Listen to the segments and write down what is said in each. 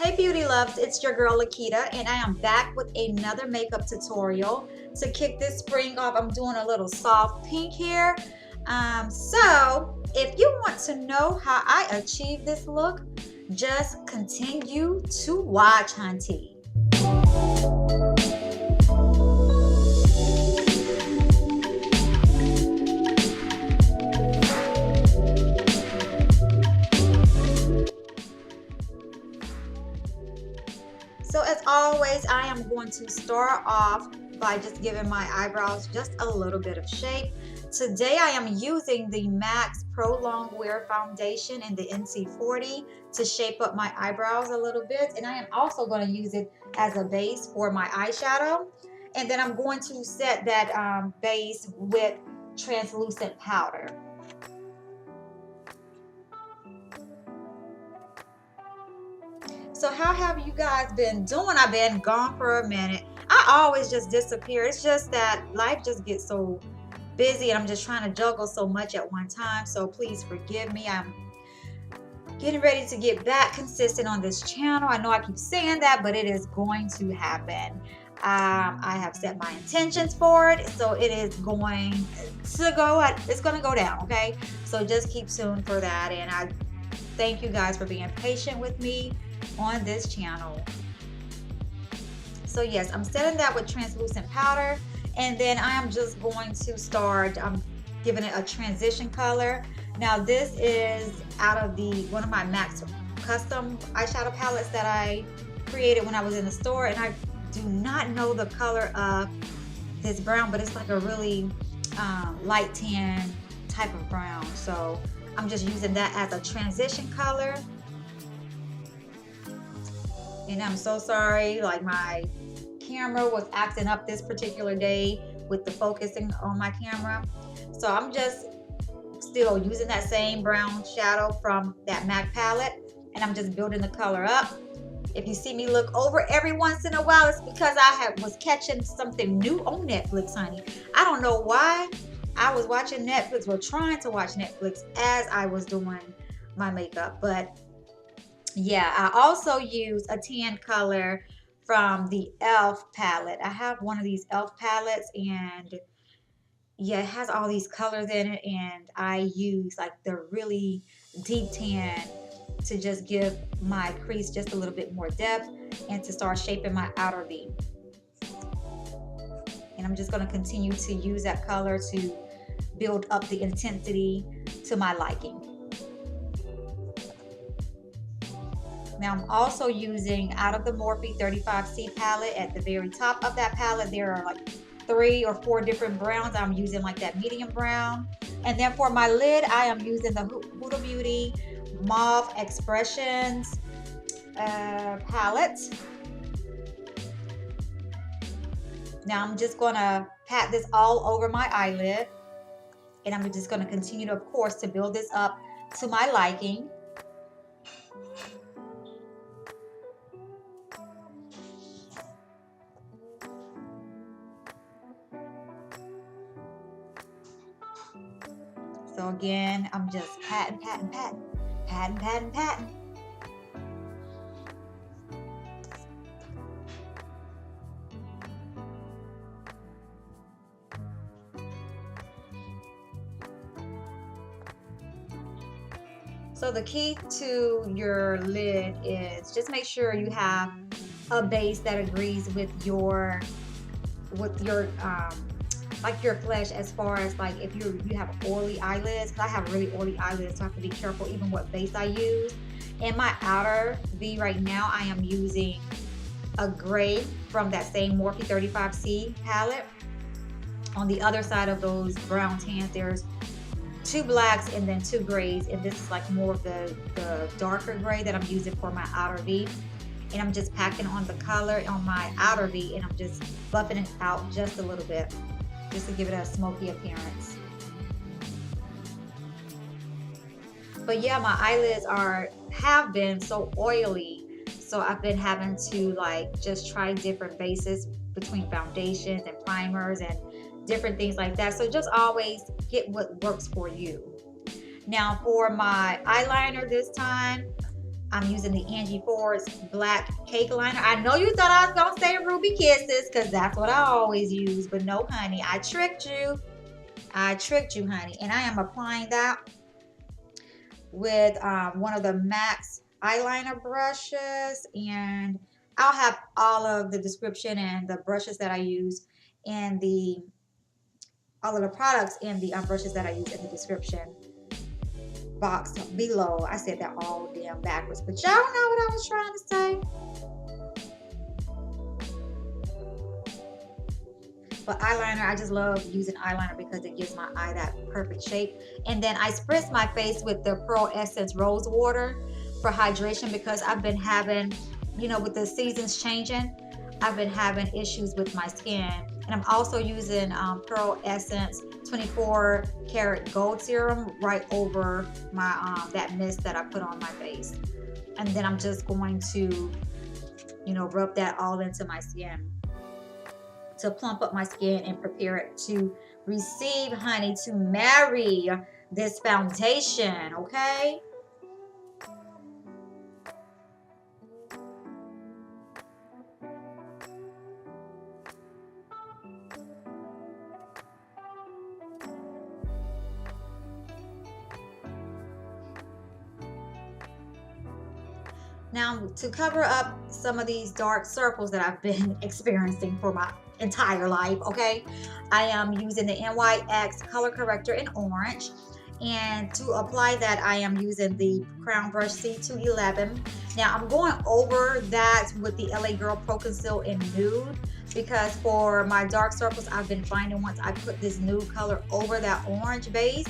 Hey beauty loves, it's your girl Lakita and I am back with another makeup tutorial. To kick this spring off, I'm doing a little soft pink here. So if you want to know how I achieved this look, just continue to watch, hunty. So as always, I am going to start off by just giving my eyebrows just a little bit of shape. Today I am using the MAC's Prolong Wear Foundation in the NC40 to shape up my eyebrows a little bit. And I am also going to use it as a base for my eyeshadow. And then I'm going to set that base with translucent powder. So how have you guys been doing? I've been gone for a minute. I always just disappear. It's just that life just gets so busy and I'm just trying to juggle so much at one time. So please forgive me. I'm getting ready to get back consistent on this channel. I know I keep saying that, but it is going to happen. I have set my intentions for it, so it is going to go. It's going to go down, okay? So just keep tuned for that. And I thank you guys for being patient with me on this channel. So yes, I'm setting that with translucent powder, and then I am just going to start giving it a transition color. Now this is out of one of my MAC's custom eyeshadow palettes that I created when I was in the store, and I do not know the color of this brown, but it's like a really light tan type of brown. So I'm just using that as a transition color. And I'm so sorry, like my camera was acting up this particular day with the focusing on my camera. So I'm just still using that same brown shadow from that MAC palette, and I'm just building the color up. If you see me look over every once in a while, it's because I was catching something new on Netflix, honey. I don't know why. I was watching Netflix, or trying to watch Netflix as I was doing my makeup, but yeah, I also use a tan color from the e.l.f. palette. I have one of these e.l.f. palettes, and yeah, it has all these colors in it, and I use like the really deep tan to just give my crease just a little bit more depth and to start shaping my outer V. And I'm just going to continue to use that color to build up the intensity to my liking. Now I'm also using out of the Morphe 35C palette. At the very top of that palette, there are like 3 or 4 different browns. I'm using like that medium brown. And then for my lid, I am using the Huda Beauty Mauve Expressions palette. Now I'm just gonna pat this all over my eyelid. And I'm just gonna continue to, of course, to build this up to my liking. So again, I'm just patting, patting, patting, patting, patting, patting. So the key to your lid is just make sure you have a base that agrees with your like your flesh, as far as like if you have oily eyelids. Because I have really oily eyelids, so I have to be careful even what base I use. In my outer V right now, I am using a gray from that same Morphe 35C palette. On the other side of those brown tans, there's 2 blacks and then 2 grays, and this is like more of the darker gray that I'm using for my outer V. And I'm just packing on the color on my outer V, and I'm just buffing it out just a little bit, just to give it a smoky appearance. But yeah, my eyelids have been so oily, so I've been having to like just try different bases between foundations and primers and different things like that. So just always get what works for you. Now for my eyeliner this time, I'm using the Angie Ford's black cake liner. I know you thought I was gonna say Ruby Kisses, because that's what I always use, but no, honey, I tricked you. I tricked you, honey. And I am applying that with one of the Max eyeliner brushes, and I'll have all of the description and the brushes that I use and all of the products and the brushes that I use in the description box below. I said that all damn backwards, but y'all know what I was trying to say. But eyeliner, I just love using eyeliner because it gives my eye that perfect shape. And then I spritz my face with the Pearl Essence Rose Water for hydration, because I've been having, you know, with the seasons changing, I've been having issues with my skin. And I'm also using Pearl Essence 24 karat gold serum right over my that mist that I put on my face. And then I'm just going to, you know, rub that all into my skin to plump up my skin and prepare it to receive, honey, to marry this foundation, okay? Now, to cover up some of these dark circles that I've been experiencing for my entire life, okay, I am using the NYX color corrector in orange. And to apply that, I am using the Crown Brush C211. Now, I'm going over that with the LA Girl Pro Conceal in nude, because for my dark circles, I've been finding once I put this nude color over that orange base,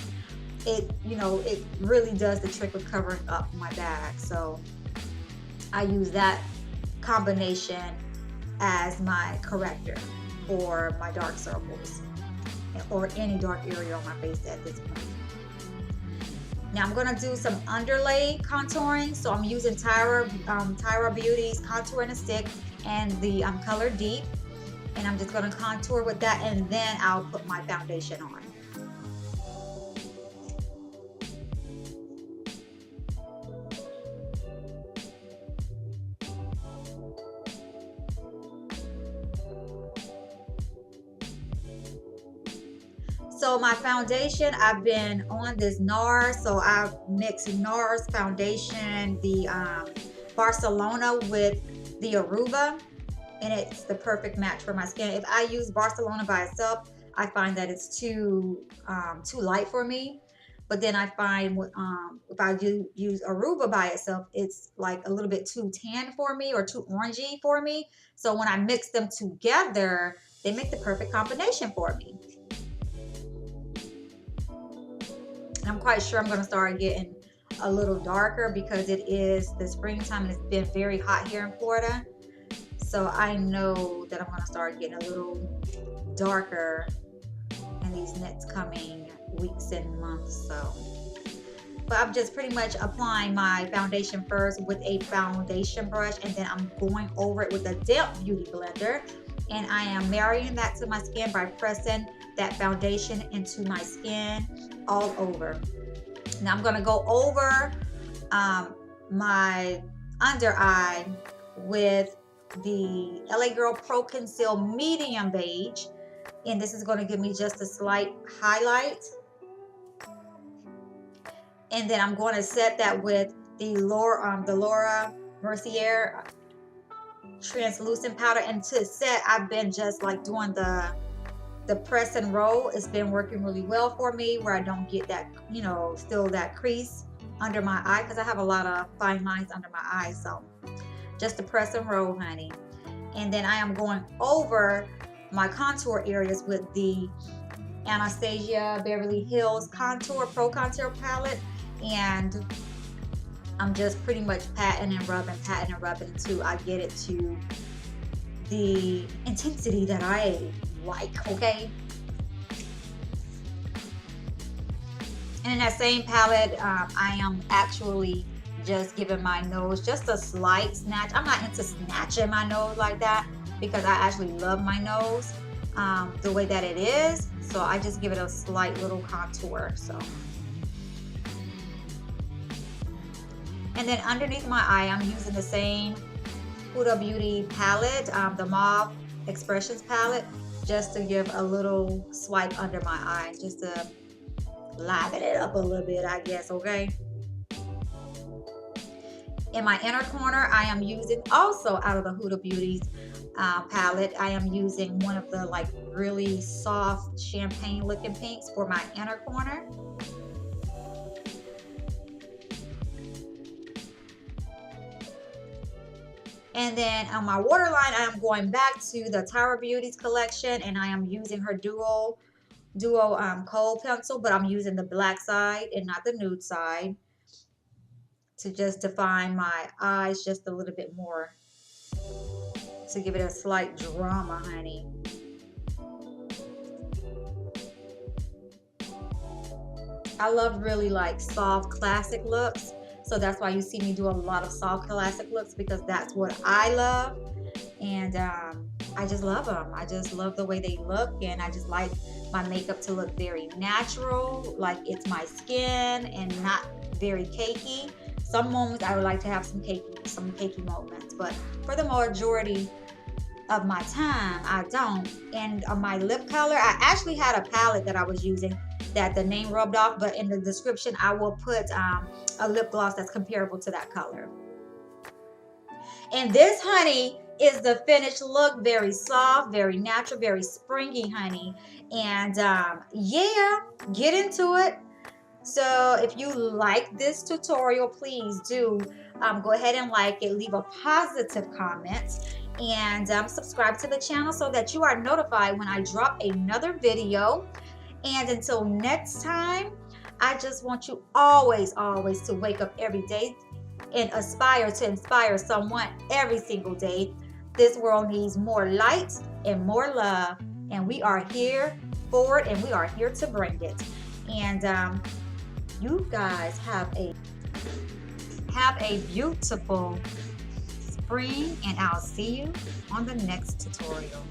it, you know, it really does the trick of covering up my bag. So I use that combination as my corrector for my dark circles or any dark area on my face at this point. Now I'm going to do some underlay contouring. So I'm using Tyra Beauty's Contour in a Stick and the Color Deep. And I'm just going to contour with that, and then I'll put my foundation on. So my foundation, I've been on this NARS. So I've mixed NARS foundation, the Barcelona with the Aruba, and it's the perfect match for my skin. If I use Barcelona by itself, I find that it's too light for me. But then I find if I use Aruba by itself, it's like a little bit too tan for me or too orangey for me. So when I mix them together, they make the perfect combination for me. I'm quite sure I'm going to start getting a little darker because it is the springtime and it's been very hot here in Florida. So I know that I'm going to start getting a little darker in these next coming weeks and months. So, but I'm just pretty much applying my foundation first with a foundation brush, and then I'm going over it with a damp beauty blender, and I am marrying that to my skin by pressing that foundation into my skin all over. Now I'm going to go over my under eye with the LA Girl Pro Conceal Medium Beige, and this is going to give me just a slight highlight. And then I'm going to set that with the Laura Mercier Translucent powder. And to set, I've been just like doing the press and roll. It's been working really well for me, where I don't get that, you know, still that crease under my eye, because I have a lot of fine lines under my eyes. So just the press and roll, honey. And then I am going over my contour areas with the Anastasia Beverly Hills Contour Pro Contour Palette, and I'm just pretty much patting and rubbing until I get it to the intensity that I like, okay? And in that same palette, I am actually just giving my nose just a slight snatch. I'm not into snatching my nose like that because I actually love my nose the way that it is. So I just give it a slight little contour. So, And then underneath my eye, I'm using the same Huda Beauty palette, the Mauve Expressions palette, just to give a little swipe under my eye, just to liven it up a little bit, I guess, okay? In my inner corner, I am using, also out of the Huda Beauty palette, I am using one of the like really soft champagne looking pinks for my inner corner. And then on my waterline, I am going back to the Tyra Beauty's collection, and I am using her duo Kohl pencil, but I'm using the black side and not the nude side to just define my eyes just a little bit more, to give it a slight drama, honey. I love really like soft classic looks. So that's why you see me do a lot of soft classic looks, because that's what I love. And I just love them. I just love the way they look. And I just like my makeup to look very natural, like it's my skin and not very cakey. Some moments I would like to have some cakey moments. But for the majority of my time, I don't. And on my lip color, I actually had a palette that I was using that the name rubbed off, but in the description I will put a lip gloss that's comparable to that color. And this, honey, is the finished look. Very soft, very natural, very springy, honey. And yeah, get into it. So if you like this tutorial, please do go ahead and like it, leave a positive comment, and subscribe to the channel so that you are notified when I drop another video. And until next time, I just want you always to wake up every day and aspire to inspire someone every single day. This world needs more light and more love, and we are here for it, and we are here to bring it. And you guys have a beautiful spring, and I'll see you on the next tutorial.